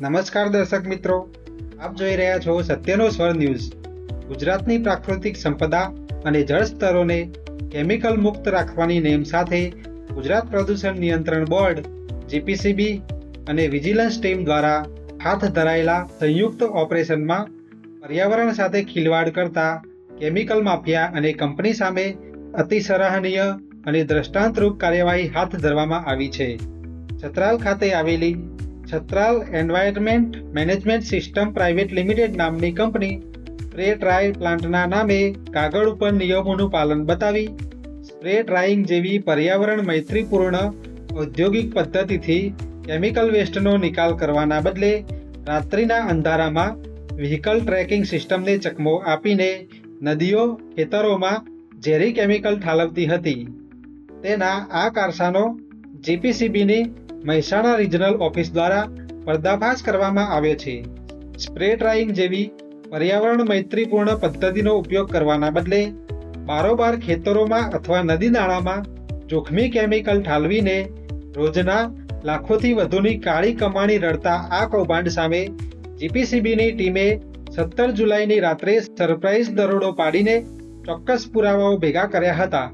નમસ્કાર દર્શક મિત્રો, આપ જોઈ રહ્યા છો સત્યનો સ્વર ન્યૂઝ। ગુજરાતની પ્રાકૃતિક સંપદા અને જળ સ્તરોને કેમિકલ મુક્ત રાખવાની નેમ સાથે ગુજરાત પ્રદૂષણ નિયંત્રણ બોર્ડ જીપીસીબી અને વિજિલન્સ ટીમ દ્વારા હાથ ધરાયેલા સંયુક્ત ઓપરેશનમાં પર્યાવરણ સાથે ખિલવાડ કરતા કેમિકલ માફિયા અને કંપની સામે અતિ સરાહનીય અને દ્રષ્ટાંતરૂપ કાર્યવાહી હાથ ધરવામાં આવી છે। છત્રાલ ખાતે આવેલી Chhatral environment management system private limited નામની કંપની સ્પ્રે ડ્રાય પ્લાન્ટના નામે કાગળ ઉપર નિયમોનું પાલન બતાવી સ્પ્રે ડ્રાઇંગ જેવી પર્યાવરણ મૈત્રીપૂર્ણ ઔદ્યોગિક પદ્ધતિથી કેમિકલ વેસ્ટનો નિકાલ કરવાના બદલે રાત્રિના અંધારામાં વ્હીકલ ટ્રેકિંગ સિસ્ટમને ચકમો આપીને નદીઓ ખેતરોમાં ઝેરી કેમિકલ ઠાલવતી હતી। તેના આ કારસાનો જીપીસીબીની મહેસાણા રિજનલ ઓફિસ દ્વારા પર્દાફાશ કરવામાં આવ્યો છે। સ્પ્રે ડ્રાઇંગ જેવી પર્યાવરણ મૈત્રીપૂર્ણ પદ્ધતિનો ઉપયોગ કરવાના બદલે બારોબાર ખેતરોમાં અથવા નદી નાળામાં જોખમી કેમિકલ ઠાલવીને રોજના લાખોથી વધુની કાળી કમાણી રળતા આ કૌભાંડ સામે જીપીસીબીની ટીમે 17 જુલાઈની રાત્રે સરપ્રાઇઝ દરોડો પાડીને ચોક્કસ પુરાવાઓ ભેગા કર્યા હતા।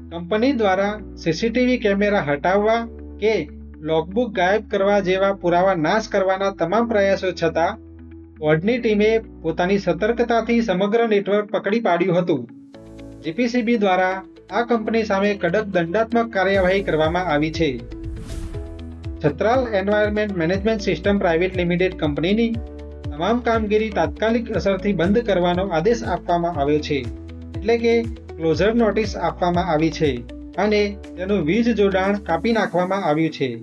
કંપની દ્વારા સીસીટીવી કેમેરા હટાવવા કે લોગબુક ગાયબ કરવા જેવા પુરાવા નાશ કરવાના તમામ પ્રયાસો છતાં બોર્ડની ટીમે પોતાની સતર્કતાથી સમગ્ર નેટવર્ક પકડી પાડ્યું હતું। જીપીસીબી દ્વારા આ કંપની સામે કડક દંડાત્મક કાર્યવાહી કરવામાં આવી છે। Chhatral environment management system private limited કંપનીની તમામ કામગીરી તાત્કાલિક અસરથી બંધ કરવાનો આદેશ આપવામાં આવ્યો છે, એટલે કે ક્લોઝર નોટિસ આપવામાં આવી છે અને તેનું વીજ જોડાણ કાપી નાખવામાં આવ્યું છે।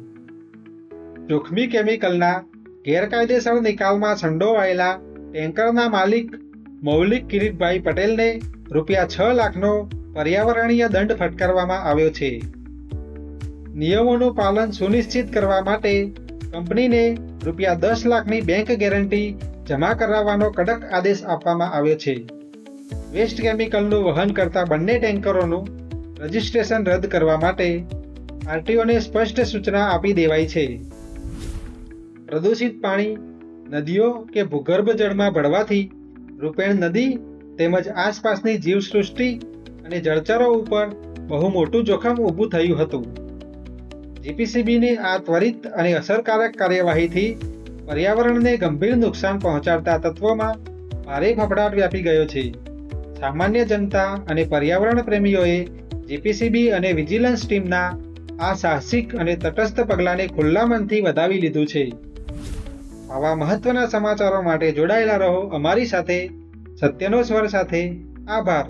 જોખમી કેમિકલના ગેરકાયદેસર નિકાલમાં સંડોવાયેલા ટેન્કરના માલિક મૌલિક કિરીટભાઈ પટેલને ₹6 લાખનો પર્યાવરણીય દંડ ફટકારવામાં આવ્યો છે। નિયમોનું પાલન સુનિશ્ચિત કરવા માટે કંપનીને ₹10 લાખની બેંક ગેરંટી જમા કરાવવાનો કડક આદેશ આપવામાં આવ્યો છે। વેસ્ટ કેમિકલનું વહન કરતા બંને ટેન્કરોનું રજિસ્ટ્રેશન રદ કરવા માટે આરટીઓને સ્પષ્ટ સૂચના આપી દેવાઈ છે। પ્રદૂષિત પાણી નદીઓ કે ભૂગર્ભ જળમાં ભળવાથી રૂપેણ નદી તેમજ આસપાસની જીવસૃષ્ટિ અને જળચરો ઉપર બહુ મોટું જોખમ ઊભું થયું હતું। જીપીસીબીની આ ત્વરિત અને અસરકારક કાર્યવાહીથી પર્યાવરણને ગંભીર નુકસાન પહોંચાડતા તત્વોમાં ભારે ફફડાટ વ્યાપી ગયો છે। સામાન્ય જનતા અને પર્યાવરણ પ્રેમીઓએ જીપીસીબી અને વિજિલન્સ ટીમના આ સાહસિક અને તટસ્થ પગલાંને ખુલ્લા મનથી વધાવી લીધું છે। આવા મહત્વના સમાચારો માટે જોડાયેલા રહો અમારી સાથે, સત્યનો સ્વર સાથે। આભાર।